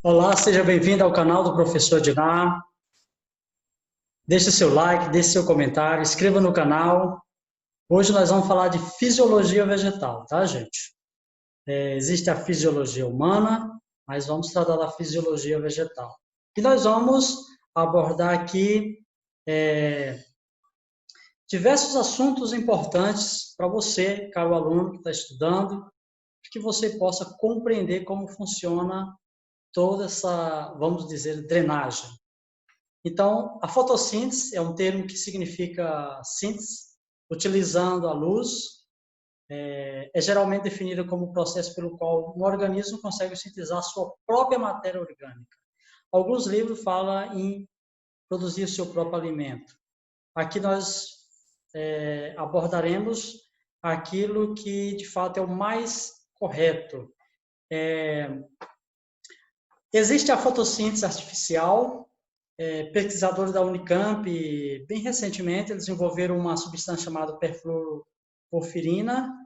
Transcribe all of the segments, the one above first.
Olá, seja bem-vindo ao canal do Professor Diná. Deixe seu like, deixe seu comentário, inscreva no canal. Hoje nós vamos falar de fisiologia vegetal, tá, gente? Existe a fisiologia humana, mas vamos tratar da fisiologia vegetal. E nós vamos abordar aqui diversos assuntos importantes para você, caro aluno que está estudando, para que você possa compreender como funciona toda essa, vamos dizer, drenagem. Então, a fotossíntese é um termo que significa síntese, utilizando a luz, é geralmente definida como o processo pelo qual um organismo consegue sintetizar sua própria matéria orgânica. Alguns livros falam em produzir seu próprio alimento. Aqui nós abordaremos aquilo que, de fato, é o mais correto. Existe a fotossíntese artificial. Pesquisadores da Unicamp, bem recentemente, eles desenvolveram uma substância chamada perfluoroporfirina,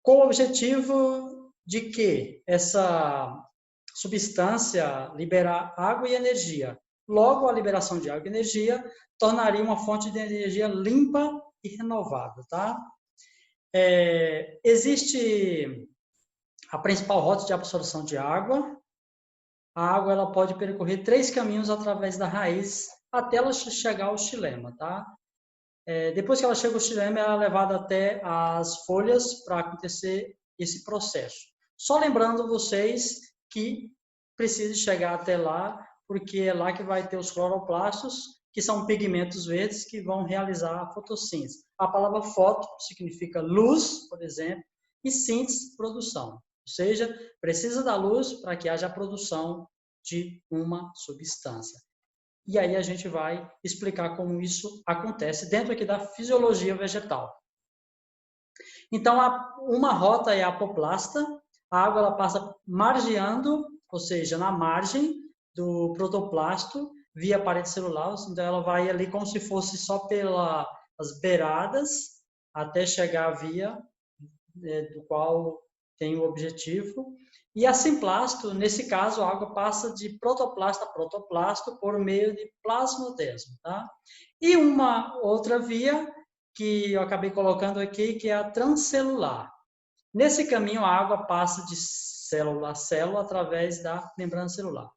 com o objetivo de que essa substância liberar água e energia. Logo, a liberação de água e energia tornaria uma fonte de energia limpa e renovável, tá? Existe a principal rota de absorção de água. A água ela pode percorrer 3 caminhos através da raiz até ela chegar ao xilema, tá? Depois que ela chega ao xilema, ela é levada até as folhas para acontecer esse processo. Só lembrando vocês que precisa chegar até lá, porque é lá que vai ter os cloroplastos, que são pigmentos verdes que vão realizar a fotossíntese. A palavra foto significa luz, por exemplo, e síntese, produção. Ou seja, precisa da luz para que haja a produção de uma substância. E aí a gente vai explicar como isso acontece dentro aqui da fisiologia vegetal. Então, uma rota é a apoplasta. A água ela passa margeando, ou seja, na margem do protoplasto, via parede celular. Então, ela vai ali como se fosse só pelas beiradas, até chegar à via do qual tem o objetivo. E a simplasto, nesse caso, a água passa de protoplasto a protoplasto por meio de plasmodesmo, tá? E uma outra via que eu acabei colocando aqui, que é a transcelular. Nesse caminho, a água passa de célula a célula através da membrana celular.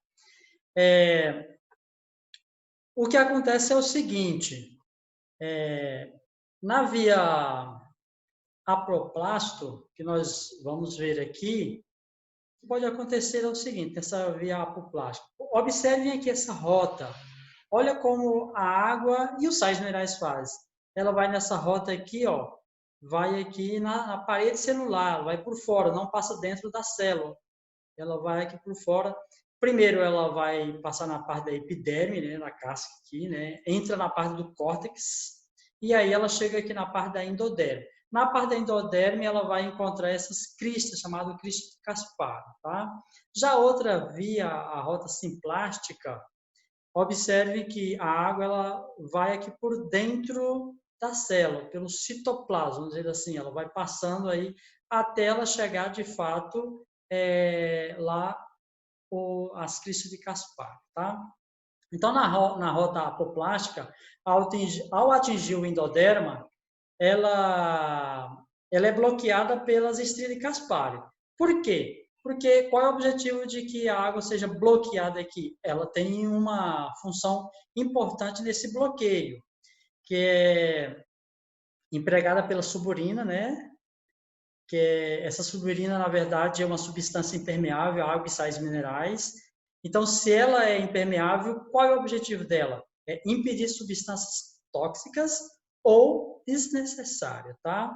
O que acontece é o seguinte, na via apoplasto, que nós vamos ver aqui, o que pode acontecer é o seguinte, essa via apoplástico. Observem aqui essa rota. Olha como a água e os sais minerais fazem. Ela vai nessa rota aqui, ó, vai aqui na parede celular, vai por fora, não passa dentro da célula. Ela vai aqui por fora. Primeiro ela vai passar na parte da epiderme, né, na casca aqui, né, entra na parte do córtex, e aí ela chega aqui na parte da endoderme. Na parte da endoderme, ela vai encontrar essas cristas, chamadas crista de Caspar, tá? Já outra via, a rota simplástica, observe que a água ela vai aqui por dentro da célula, pelo citoplasma, vamos dizer assim, ela vai passando aí até ela chegar de fato lá as cristas de Caspar, tá? Então, na rota apoplástica, ao atingir o endoderma, ela é bloqueada pelas estrias de Caspar. Por quê? Porque qual é o objetivo de que a água seja bloqueada aqui? Ela tem uma função importante nesse bloqueio, que é empregada pela suburina, né? Que essa suburina, na verdade, é uma substância impermeável à água e sais minerais. Então, se ela é impermeável, qual é o objetivo dela? É impedir substâncias tóxicas ou desnecessárias, tá?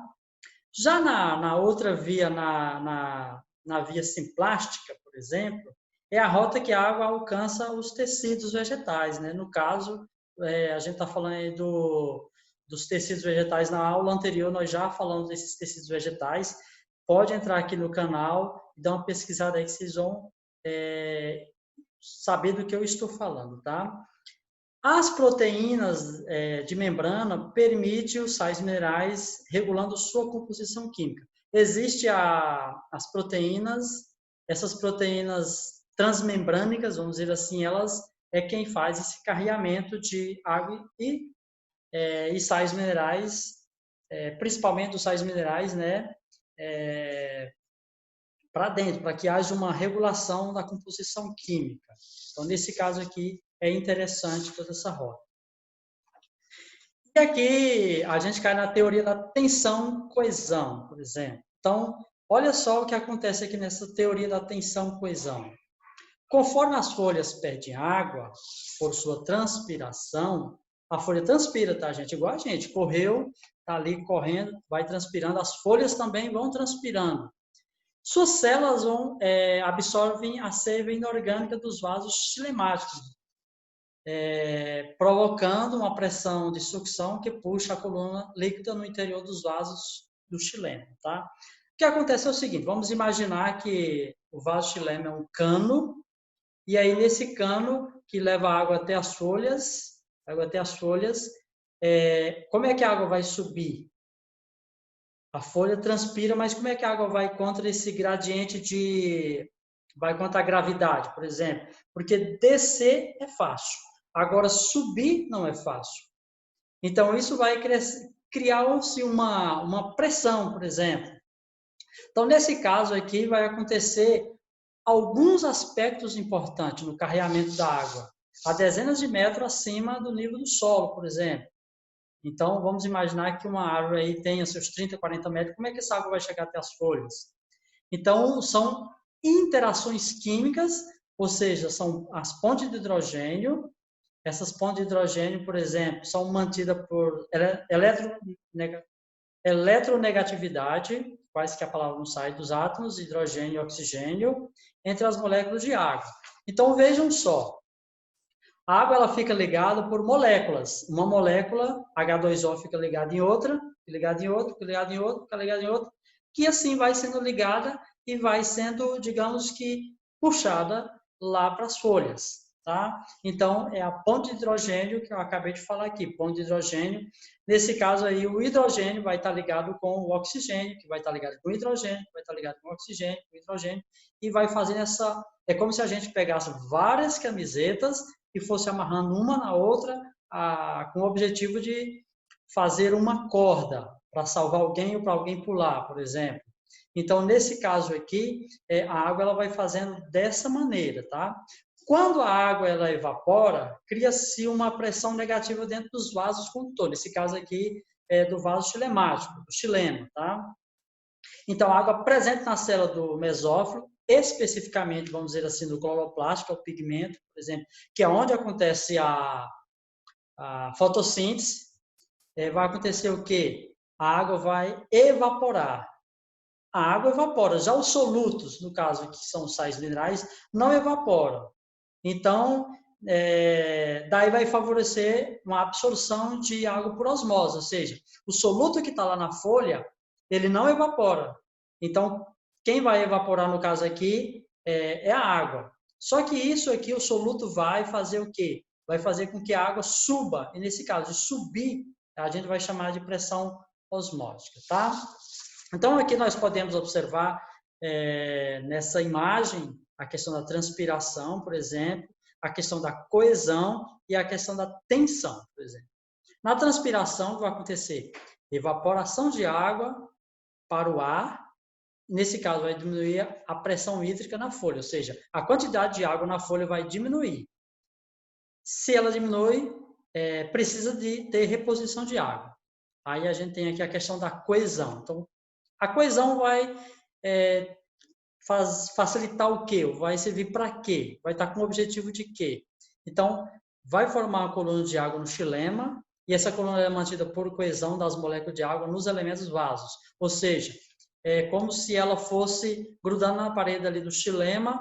Já na outra via, na via simplástica, por exemplo, é a rota que a água alcança os tecidos vegetais, né? No caso, a gente está falando aí dos tecidos vegetais. Na aula anterior, nós já falamos desses tecidos vegetais. Pode entrar aqui no canal e dar uma pesquisada aí que vocês vão saber do que eu estou falando, tá? As proteínas de membrana permitem os sais minerais regulando sua composição química. Existem as proteínas essas proteínas transmembrânicas, vamos dizer assim, elas é quem faz esse carreamento de água e sais minerais, principalmente os sais minerais, né, para dentro, para que haja uma regulação da composição química. Então, nesse caso aqui, é interessante toda essa roda. E aqui a gente cai na teoria da tensão-coesão, por exemplo. Então, olha só o que acontece aqui nessa teoria da tensão-coesão. Conforme as folhas perdem água por sua transpiração, a folha transpira, tá, gente? Igual a gente, correu, tá ali correndo, vai transpirando, as folhas também vão transpirando. Suas células absorvem a seiva inorgânica dos vasos xilemáticos, provocando uma pressão de sucção que puxa a coluna líquida no interior dos vasos do xilema, tá? O que acontece é o seguinte, vamos imaginar que o vaso xilema é um cano, e aí nesse cano que leva água até as folhas, como é que a água vai subir? A folha transpira, mas como é que a água vai contra esse gradiente vai contra a gravidade, por exemplo? Porque descer é fácil. Agora, subir não é fácil. Então, isso vai criar-se uma pressão, por exemplo. Então, nesse caso aqui, vai acontecer alguns aspectos importantes no carreamento da água, a dezenas de metros acima do nível do solo, por exemplo. Então, vamos imaginar que uma árvore aí tenha seus 30, 40 metros, como é que essa água vai chegar até as folhas? Então, são interações químicas, ou seja, são as pontes de hidrogênio. Essas pontes de hidrogênio, por exemplo, são mantidas por eletronegatividade, quase que a palavra não sai, dos átomos de hidrogênio e oxigênio, entre as moléculas de água. Então, vejam só, a água ela fica ligada por moléculas. Uma molécula, H2O, fica ligada em outra, ligada em outra, ligada em outra, fica ligada em outra, que assim vai sendo ligada e vai sendo, digamos que, puxada lá para as folhas. Tá? Então, é a ponte de hidrogênio que eu acabei de falar aqui, ponte de hidrogênio. Nesse caso aí, o hidrogênio vai estar ligado com o oxigênio, que vai estar ligado com o hidrogênio, que vai estar ligado com o oxigênio, com o hidrogênio, e vai fazendo essa... É como se a gente pegasse várias camisetas e fosse amarrando uma na outra com o objetivo de fazer uma corda para salvar alguém ou para alguém pular, por exemplo. Então, nesse caso aqui, a água ela vai fazendo dessa maneira, tá? Quando a água ela evapora, cria-se uma pressão negativa dentro dos vasos condutores. Nesse caso aqui é do vaso xilemático, do xilema, tá? Então, a água presente na célula do mesófilo, especificamente, vamos dizer assim, do cloroplasto, que é o pigmento, por exemplo, que é onde acontece a fotossíntese, vai acontecer o quê? A água vai evaporar. A água evapora. Já os solutos, no caso, que são sais minerais, não evaporam. Então, daí vai favorecer uma absorção de água por osmose, ou seja, o soluto que está lá na folha, ele não evapora. Então, quem vai evaporar, no caso aqui, é a água. Só que isso aqui, o soluto vai fazer o quê? Vai fazer com que a água suba. E nesse caso, de subir, a gente vai chamar de pressão osmótica, tá? Então, aqui nós podemos observar nessa imagem a questão da transpiração, por exemplo, a questão da coesão e a questão da tensão, por exemplo. Na transpiração, vai acontecer evaporação de água para o ar. Nesse caso, vai diminuir a pressão hídrica na folha, ou seja, a quantidade de água na folha vai diminuir. Se ela diminui, precisa de ter reposição de água. Aí a gente tem aqui a questão da coesão. Então, a coesão vai facilitar o quê? Vai servir para quê? Vai estar com o objetivo de quê? Então, vai formar uma coluna de água no xilema, e essa coluna é mantida por coesão das moléculas de água nos elementos vasos. Ou seja, é como se ela fosse grudando na parede ali do xilema,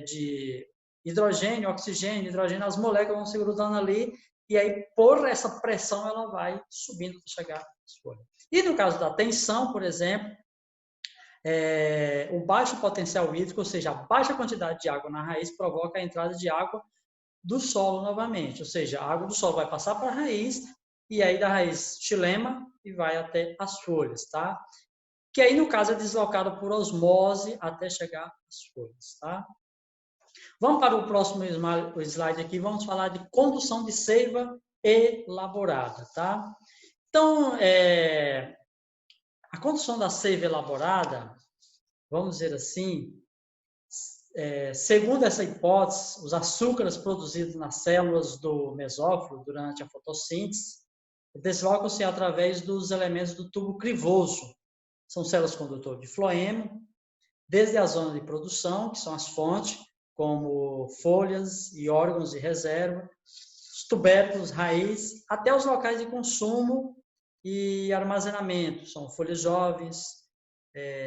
de hidrogênio, oxigênio, hidrogênio, as moléculas vão se grudando ali, e aí, por essa pressão, ela vai subindo para chegar às folhas. E no caso da tensão, por exemplo, o baixo potencial hídrico, ou seja, a baixa quantidade de água na raiz, provoca a entrada de água do solo novamente. Ou seja, a água do solo vai passar para a raiz, e aí da raiz xilema e vai até as folhas, tá? que aí, no caso, é deslocado por osmose até chegar às folhas, tá? Vamos para o próximo slide aqui, vamos falar de condução de seiva elaborada, tá? Então, a condução da seiva elaborada, vamos dizer assim, segundo essa hipótese, os açúcares produzidos nas células do mesófilo durante a fotossíntese deslocam-se através dos elementos do tubo crivoso. São células condutores de floema, desde a zona de produção, que são as fontes, como folhas e órgãos de reserva, os tubérculos, raiz, até os locais de consumo e armazenamento. São folhas jovens,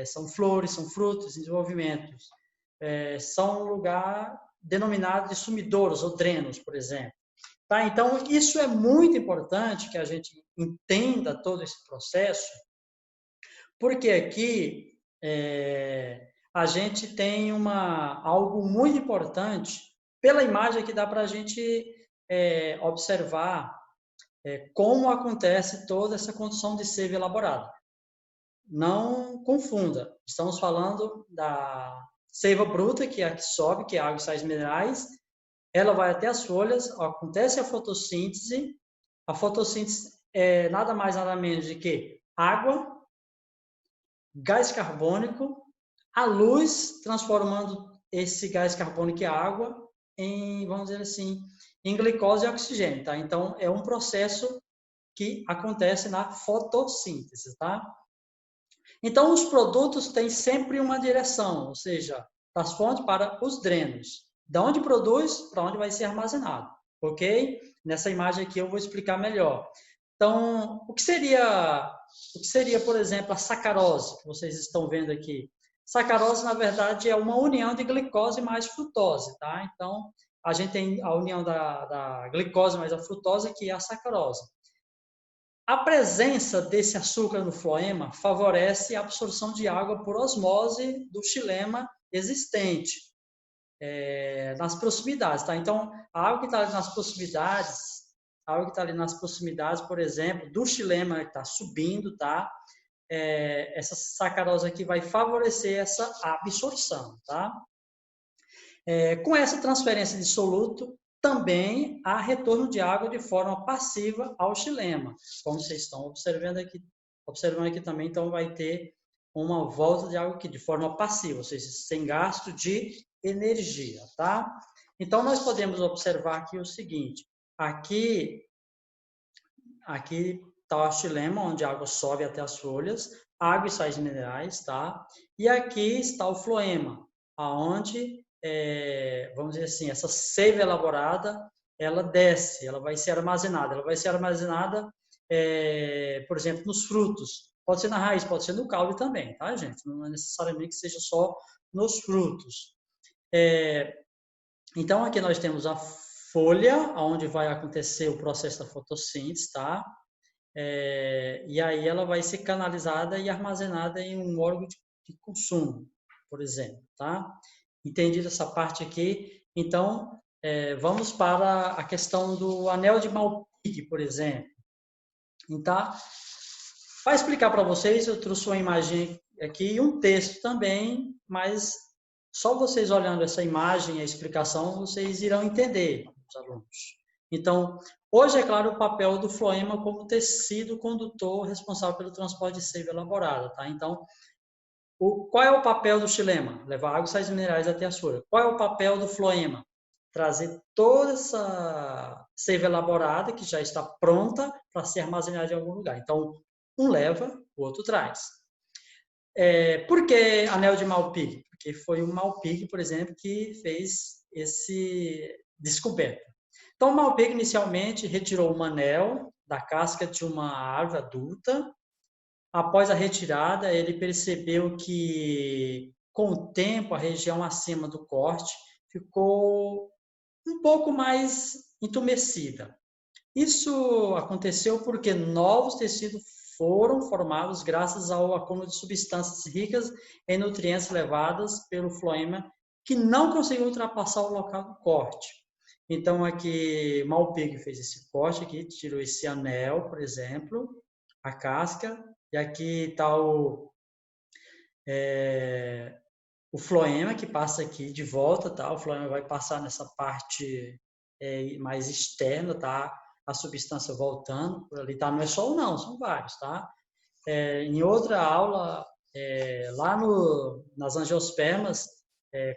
são flores, são frutos, desenvolvimentos. São um lugar denominado de sumidouros ou drenos, por exemplo. Tá? Então, isso é muito importante que a gente entenda todo esse processo, porque aqui a gente tem algo muito importante, pela imagem que dá para a gente observar como acontece toda essa condução de seiva elaborada. Não confunda, estamos falando da seiva bruta, que é a que sobe, que é água e sais minerais, ela vai até as folhas, acontece a fotossíntese é nada mais nada menos do que água, gás carbônico, a luz transformando esse gás carbônico e água em, vamos dizer assim, em glicose e oxigênio, tá? Então, é um processo que acontece na fotossíntese, tá? Então, os produtos têm sempre uma direção, ou seja, das fontes para os drenos. Da onde produz, para onde vai ser armazenado, ok? Nessa imagem aqui eu vou explicar melhor. Então, o que seria, por exemplo, a sacarose, que vocês estão vendo aqui? Sacarose, na verdade, é uma união de glicose mais frutose, tá? Então, a gente tem a união da glicose mais a frutose, que é a sacarose. A presença desse açúcar no floema favorece a absorção de água por osmose do xilema existente nas proximidades, tá? Então, a água que está ali nas proximidades, por exemplo, do xilema que está subindo, tá? Essa sacarose aqui vai favorecer essa absorção, tá? Com essa transferência de soluto, também há retorno de água de forma passiva ao xilema, como vocês estão observando aqui também, então vai ter uma volta de água aqui de forma passiva, ou seja, sem gasto de energia, tá? Então, nós podemos observar aqui o seguinte, aqui está o xilema, onde a água sobe até as folhas, água e sais minerais, tá? E aqui está o floema, aonde vamos dizer assim, essa seiva elaborada, ela desce, ela vai ser armazenada. Ela vai ser armazenada, por exemplo, nos frutos. Pode ser na raiz, pode ser no caule também, tá, gente? Não é necessariamente que seja só nos frutos. Então, aqui nós temos a folha, onde vai acontecer o processo da fotossíntese, tá? E aí ela vai ser canalizada e armazenada em um órgão de consumo, por exemplo, tá? Entendido essa parte aqui, então vamos para a questão do anel de Malpighi, por exemplo. Então, para explicar para vocês, eu trouxe uma imagem aqui e um texto também, mas só vocês olhando essa imagem e a explicação, vocês irão entender, os alunos. Então, hoje, é claro, o papel do floema como tecido condutor responsável pelo transporte de seiva elaborada, tá? Então, qual é o papel do xilema? Levar água e sais minerais até a folha. Qual é o papel do floema? Trazer toda essa seiva elaborada, que já está pronta para ser armazenada em algum lugar. Então, um leva, o outro traz. Por que anel de Malpighi? Porque foi o Malpighi, por exemplo, que fez esse descoberta. Então, o Malpighi inicialmente retirou um anel da casca de uma árvore adulta. Após a retirada, ele percebeu que, com o tempo, a região acima do corte ficou um pouco mais entumecida. Isso aconteceu porque novos tecidos foram formados graças ao acúmulo de substâncias ricas em nutrientes levadas pelo floema, que não conseguiu ultrapassar o local do corte. Então, aqui, Malpighi fez esse corte aqui, tirou esse anel, por exemplo, a casca, e aqui está o floema que passa aqui de volta, tá? O floema vai passar nessa parte mais externa, tá? A substância voltando por ali, tá? Não é só um não, são vários, tá? Em outra aula, lá nas angiospermas,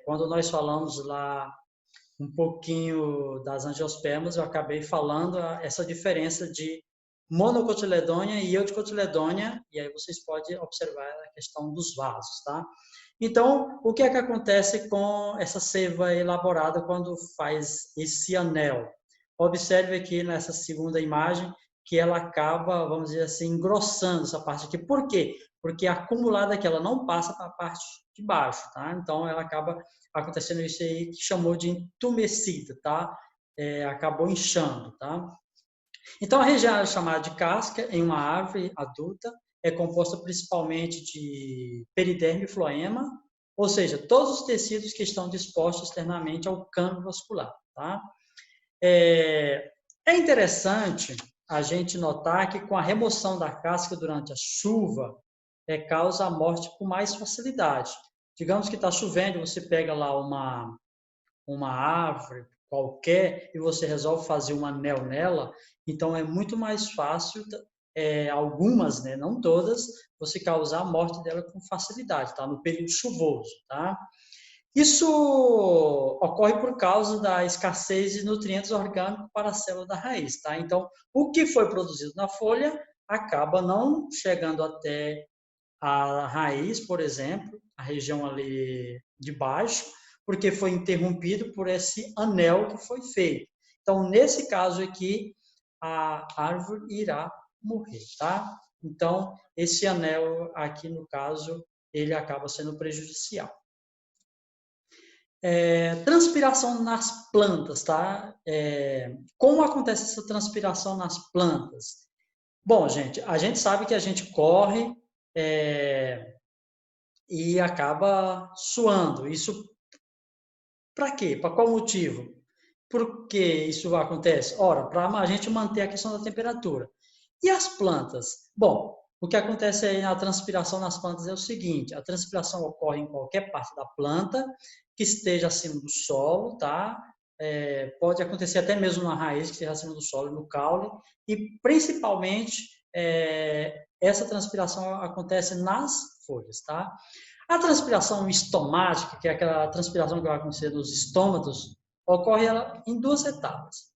quando nós falamos lá um pouquinho das angiospermas, eu acabei falando essa diferença de monocotiledônia e eudicotiledônia, e aí vocês podem observar a questão dos vasos, tá? Então, o que é que acontece com essa seiva elaborada quando faz esse anel? Observe aqui nessa segunda imagem que ela acaba, vamos dizer assim, engrossando essa parte aqui. Por quê? Porque acumulada que ela não passa para a parte de baixo, tá? Então, ela acaba acontecendo isso aí que chamou de entumecida, tá? Acabou inchando, tá? Então, a região chamada de casca em uma árvore adulta é composta principalmente de periderme e floema, ou seja, todos os tecidos que estão dispostos externamente ao câmbio vascular. Tá? É interessante a gente notar que com a remoção da casca durante a chuva, causa a morte com mais facilidade. Digamos que está chovendo, você pega lá uma árvore qualquer e você resolve fazer um anel nela, então é muito mais fácil, algumas, né, não todas, você causar a morte dela com facilidade, tá? No período chuvoso, tá? Isso ocorre por causa da escassez de nutrientes orgânicos para a célula da raiz, tá? Então, o que foi produzido na folha acaba não chegando até a raiz, por exemplo, a região ali de baixo, porque foi interrompido por esse anel que foi feito. Então, nesse caso aqui, a árvore irá morrer, tá? Então, esse anel aqui, no caso, ele acaba sendo prejudicial. Transpiração nas plantas, tá? Como acontece essa transpiração nas plantas? Bom, gente, a gente sabe que a gente corre e acaba suando. Isso para quê? Para qual motivo? Por que isso acontece? Ora, para a gente manter a questão da temperatura. E as plantas? Bom, o que acontece aí na transpiração nas plantas é o seguinte: a transpiração ocorre em qualquer parte da planta que esteja acima do solo, tá? Pode acontecer até mesmo na raiz, que esteja acima do solo, no caule, e principalmente essa transpiração acontece nas folhas, tá? A transpiração estomática, que é aquela transpiração que vai acontecer nos estômatos, ocorre em duas etapas.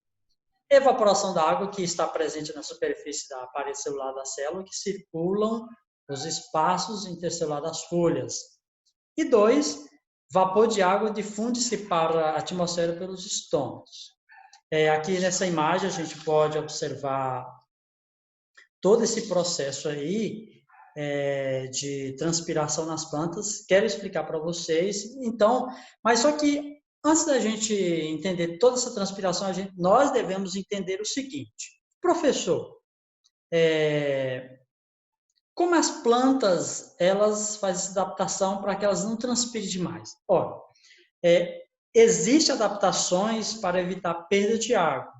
Evaporação da água, que está presente na superfície da parede celular da célula, que circulam os espaços intercelulares das folhas. E dois, vapor de água difunde-se para a atmosfera pelos estômatos. Aqui nessa imagem a gente pode observar todo esse processo aí de transpiração nas plantas. Quero explicar para vocês. Então, mas só que antes da gente entender toda essa transpiração, nós devemos entender o seguinte: professor, como as plantas elas fazem essa adaptação para que elas não transpirem demais? Olha, existem adaptações para evitar perda de água.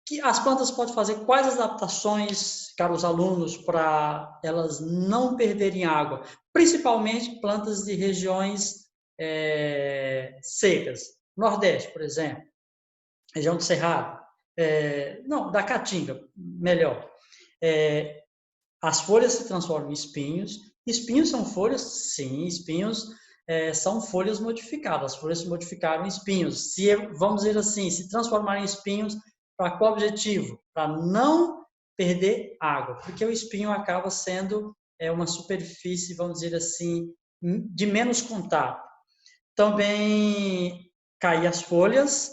Que as plantas podem fazer quais adaptações, caros alunos, para elas não perderem água? Principalmente plantas de regiões secas. Nordeste, por exemplo. Região do Cerrado. Não, da Caatinga, melhor. As folhas se transformam em espinhos. Espinhos são folhas? Sim, espinhos são folhas modificadas. As folhas se modificaram em espinhos. Se, vamos dizer assim, se transformarem em espinhos, para qual objetivo? Para não perder água, porque o espinho acaba sendo uma superfície, vamos dizer assim, de menos contato. Também caem as folhas,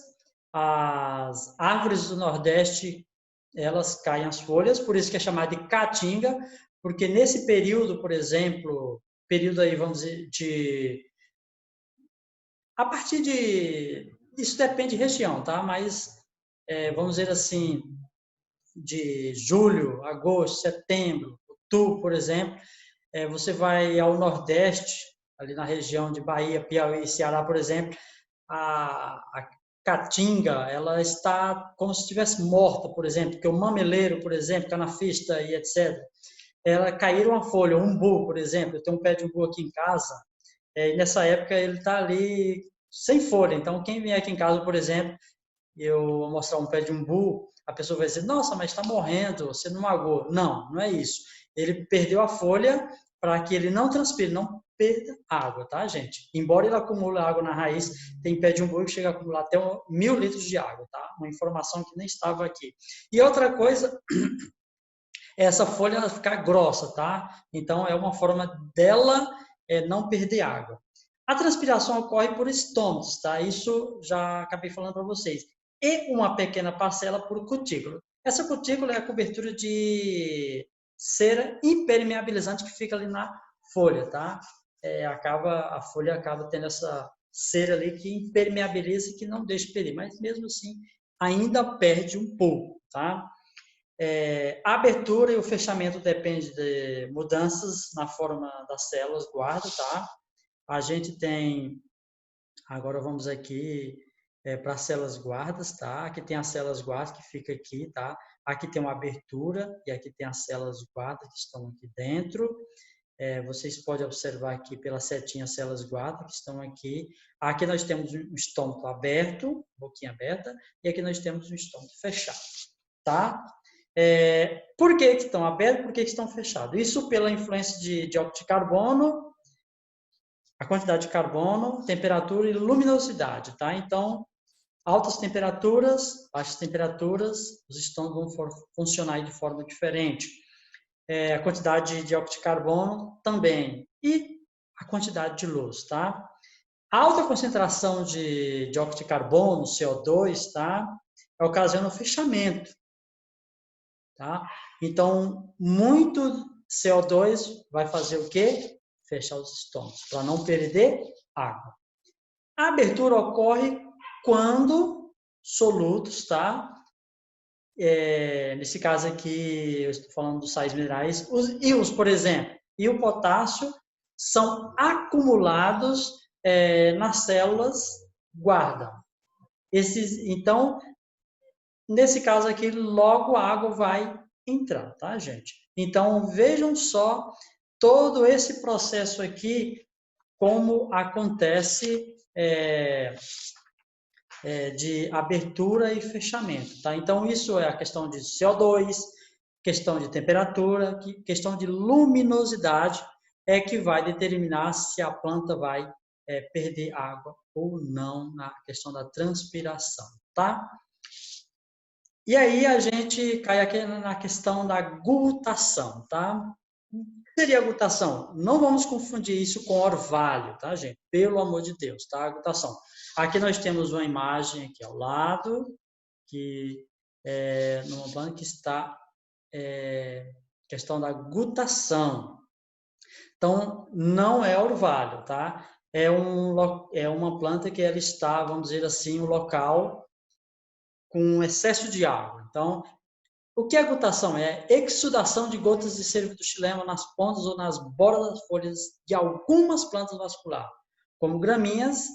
as árvores do Nordeste, elas caem as folhas, por isso que é chamada de caatinga, porque nesse período, por exemplo, período aí, vamos dizer, a partir de, isso depende de região, tá? Mas vamos dizer assim, de julho, agosto, setembro, outubro, por exemplo, você vai ao Nordeste, ali na região de Bahia, Piauí, Ceará, por exemplo, a caatinga, ela está como se estivesse morta, por exemplo, porque o mameleiro, por exemplo, canafista e etc., ela cair uma folha, um umbu, por exemplo, eu tenho um pé de umbu aqui em casa, e nessa época ele está ali sem folha. Então, quem vier aqui em casa, por exemplo, eu mostrar um pé de umbu, a pessoa vai dizer, nossa, mas está morrendo, você não magoou. Não, não é isso. Ele perdeu a folha para que ele não transpire, não perda água, tá, gente? Embora ele acumule água na raiz, tem pé de umbu que chega a acumular até 1.000 litros de água, tá? Uma informação que nem estava aqui. E outra coisa, essa folha ela ficar grossa, tá? Então, é uma forma dela não perder água. A transpiração ocorre por estômatos, tá? Isso já acabei falando para vocês. E uma pequena parcela por cutícula. Essa cutícula é a cobertura de cera impermeabilizante que fica ali na folha, tá? A folha acaba tendo essa cera ali que impermeabiliza e que não deixa perder, mas mesmo assim ainda perde um pouco, tá? A abertura e o fechamento depende de mudanças na forma das células guarda, tá? A gente tem, agora vamos aqui para as células guardas, tá? Aqui tem as células guardas que fica aqui, tá? Aqui tem uma abertura e aqui tem as células guarda que estão aqui dentro. Vocês podem observar aqui pela setinha as células guarda que estão aqui. Aqui nós temos um estômago aberto, boquinha aberta, e aqui nós temos um estômago fechado, tá? Por que estão abertos? Por que estão fechados? Isso pela influência de dióxido de carbono, a quantidade de carbono, temperatura e luminosidade, tá? Então, altas temperaturas, baixas temperaturas, os estômagos vão funcionar de forma diferente. A quantidade de dióxido de carbono também. E a quantidade de luz, tá? A alta concentração de dióxido de carbono, CO2, tá? Ocasiona o fechamento. Tá? Então, muito CO2 vai fazer o quê? Fechar os estômagos, para não perder água. A abertura ocorre quando solutos, tá? Nesse caso aqui, eu estou falando dos sais minerais. Os íons, por exemplo, e o potássio são acumulados nas células guarda. Então, nesse caso aqui, logo a água vai entrar, tá, gente? Então, vejam só todo esse processo aqui, como acontece de abertura e fechamento, tá? Então, isso é a questão de CO2, questão de temperatura, questão de luminosidade, que vai determinar se a planta vai perder água ou não na questão da transpiração, tá? E aí a gente cai aqui na questão da glutação, tá? O que seria a glutação? Não vamos confundir isso com orvalho, tá, gente? Pelo amor de Deus, tá? A glutação. Aqui nós temos uma imagem aqui ao lado, que numa planta que está questão da glutação. Então, não é orvalho, tá? É uma planta que ela está, vamos dizer assim, um local com excesso de água. Então, o que é glutação? É a exsudação de gotas de seiva do xilema nas pontas ou nas bordas das folhas de algumas plantas vasculares, como gramíneas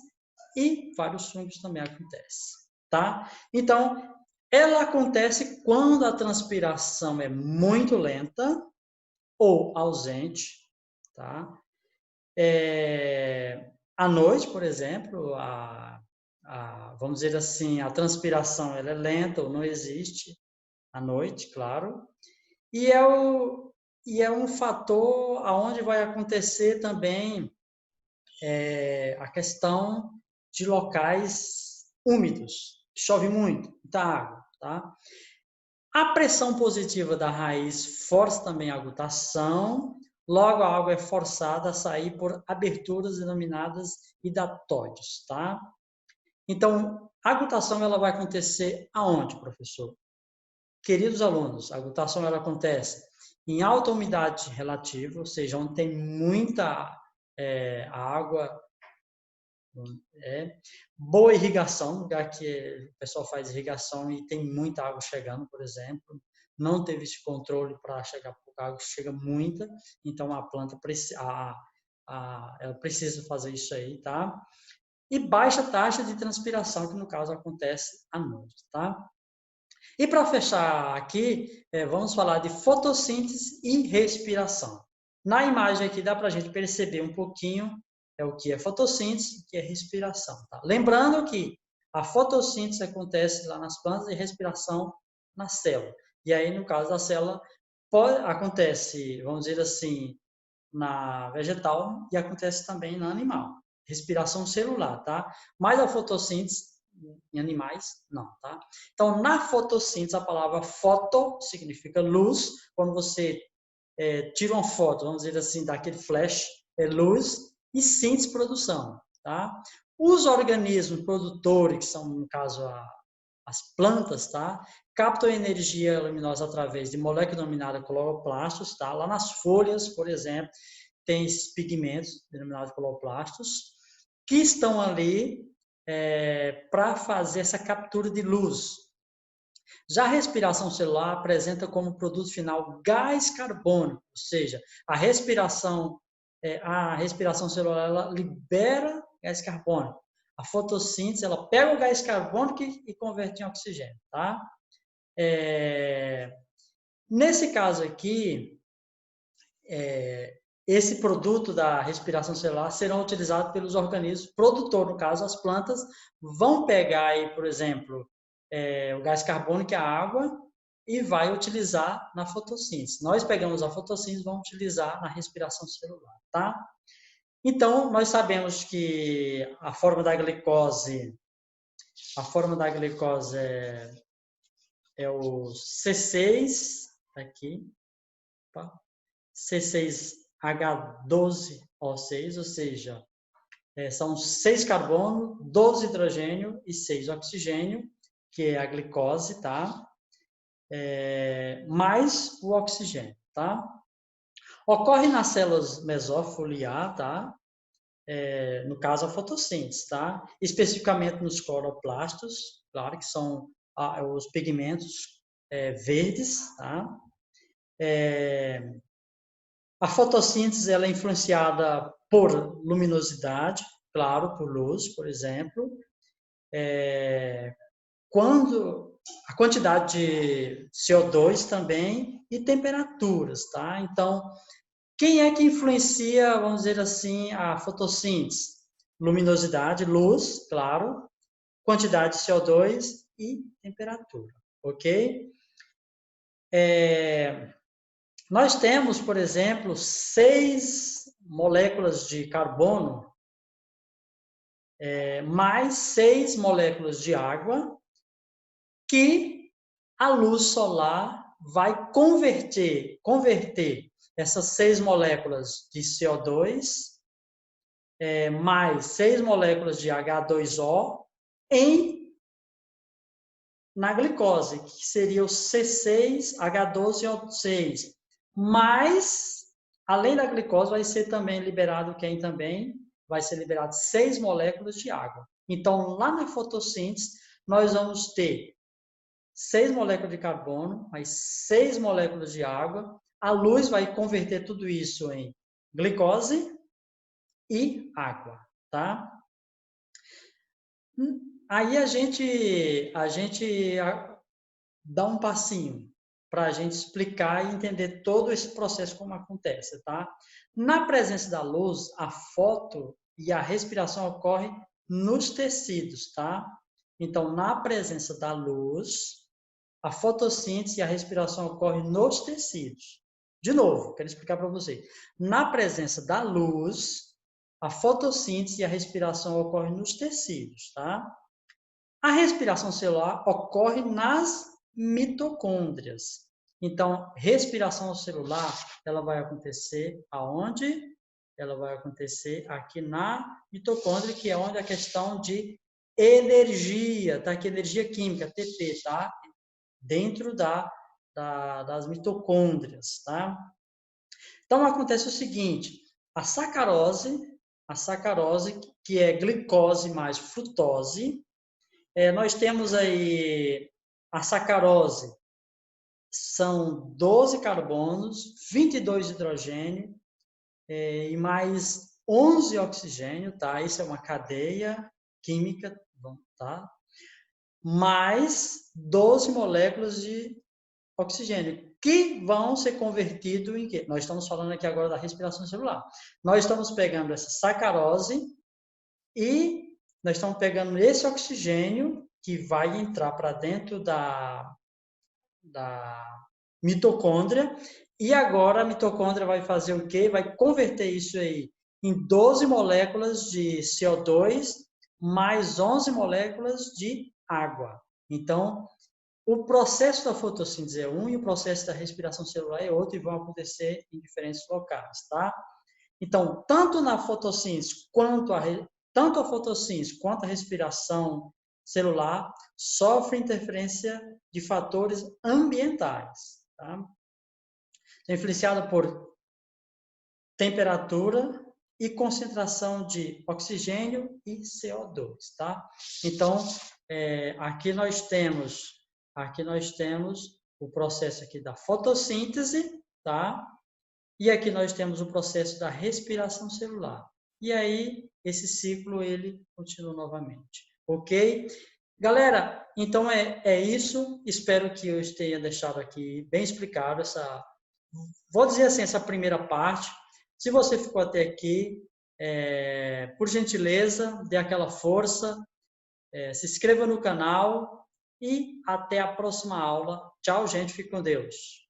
e vários fungos também acontece, tá? Então, ela acontece quando a transpiração é muito lenta ou ausente, tá? À noite, por exemplo, vamos dizer assim, a transpiração ela é lenta ou não existe à noite, claro. E é um fator aonde vai acontecer também a questão de locais úmidos, chove muito, muita água, tá? A pressão positiva da raiz força também a glutação, logo a água é forçada a sair por aberturas denominadas hidatóides, tá? Então, a glutação ela vai acontecer aonde, professor? Queridos alunos, a glutação ela acontece em alta umidade relativa, ou seja, onde tem muita água, boa irrigação, lugar que o pessoal faz irrigação e tem muita água chegando, por exemplo, não teve esse controle para chegar pouca água, chega muita, então a planta ela precisa fazer isso aí, tá? E baixa taxa de transpiração, que no caso acontece à noite, tá? E para fechar aqui, vamos falar de fotossíntese e respiração. Na imagem aqui dá para a gente perceber um pouquinho o que é fotossíntese e o que é respiração. Tá? Lembrando que a fotossíntese acontece lá nas plantas e respiração na célula. E aí, no caso da célula, acontece, vamos dizer assim, na vegetal e acontece também na animal. Respiração celular, tá? Mas a fotossíntese em animais, não, tá? Então, na fotossíntese, a palavra foto significa luz. Quando você tira uma foto, vamos dizer assim, daquele flash, é luz, e síntese, produção, tá? Os organismos produtores, que são, no caso, as plantas, tá? Captam energia luminosa através de molécula denominada cloroplastos, tá? Lá nas folhas, por exemplo, tem esses pigmentos denominados cloroplastos, que estão ali para fazer essa captura de luz. Já a respiração celular apresenta como produto final gás carbônico, ou seja, a respiração celular ela libera gás carbônico. A fotossíntese ela pega o gás carbônico e converte em oxigênio, tá? Nesse caso aqui, esse produto da respiração celular serão utilizados pelos organismos produtores, no caso as plantas, vão pegar aí, por exemplo, o gás carbônico, a água, e vai utilizar na fotossíntese. Nós pegamos a fotossíntese e vamos utilizar na respiração celular, tá? Então, nós sabemos que a forma da glicose é o C6, aqui, tá? C6H12O6, ou seja, são 6 carbono, 12 hidrogênio e 6 oxigênio, que é a glicose, tá? Mais o oxigênio, tá? Ocorre nas células mesofoliar, tá? No caso, a fotossíntese, tá? Especificamente nos cloroplastos, claro que são os pigmentos verdes, tá? A fotossíntese ela é influenciada por luminosidade, claro, por luz, por exemplo. Quando a quantidade de CO2 também e temperaturas, tá? Então, quem é que influencia, vamos dizer assim, a fotossíntese? Luminosidade, luz, claro, quantidade de CO2 e temperatura, ok? Nós temos, por exemplo, 6 moléculas de carbono, mais 6 moléculas de água, que a luz solar vai converter essas 6 moléculas de CO2 mais 6 moléculas de H2O na glicose, que seria o C6H12O6. Mas, além da glicose, vai ser também liberado vai ser liberado 6 moléculas de água. Então, lá na fotossíntese, nós vamos ter 6 moléculas de carbono, mais 6 moléculas de água. A luz vai converter tudo isso em glicose e água, tá? Aí a gente dá um passinho para a gente explicar e entender todo esse processo como acontece, tá? Na presença da luz, a foto e a respiração ocorrem nos tecidos, tá? Então, na presença da luz, a fotossíntese e a respiração ocorrem nos tecidos. De novo, quero explicar para você. Na presença da luz, a fotossíntese e a respiração ocorrem nos tecidos, tá? A respiração celular ocorre nas mitocôndrias. Então, respiração celular, ela vai acontecer aonde? Ela vai acontecer aqui na mitocôndria, que é onde a questão de energia, tá? Que energia química, TP, tá? Dentro das mitocôndrias, tá? Então, acontece o seguinte, a sacarose, que é glicose mais frutose, nós temos aí a sacarose, são 12 carbonos, 22 hidrogênio e mais 11 oxigênio, tá? Isso é uma cadeia química, tá? mais 12 moléculas de oxigênio, que vão ser convertidos em quê? Nós estamos falando aqui agora da respiração celular. Nós estamos pegando essa sacarose e nós estamos pegando esse oxigênio que vai entrar para dentro da mitocôndria, e agora a mitocôndria vai fazer o quê? Vai converter isso aí em 12 moléculas de CO2 mais 11 moléculas de água. Então, o processo da fotossíntese é um e o processo da respiração celular é outro e vão acontecer em diferentes locais, tá? Então, tanto na fotossíntese tanto a fotossíntese quanto a respiração celular sofrem interferência de fatores ambientais, tá? É influenciado por temperatura e concentração de oxigênio e CO2, tá? Então, aqui nós temos o processo aqui da fotossíntese, tá? E aqui nós temos o processo da respiração celular. E aí, esse ciclo, ele continua novamente. Ok? Galera, então é isso. Espero que eu tenha deixado aqui bem explicado vou dizer assim, essa primeira parte. Se você ficou até aqui, por gentileza, dê aquela força, se inscreva no canal e até a próxima aula. Tchau, gente. Fique com Deus.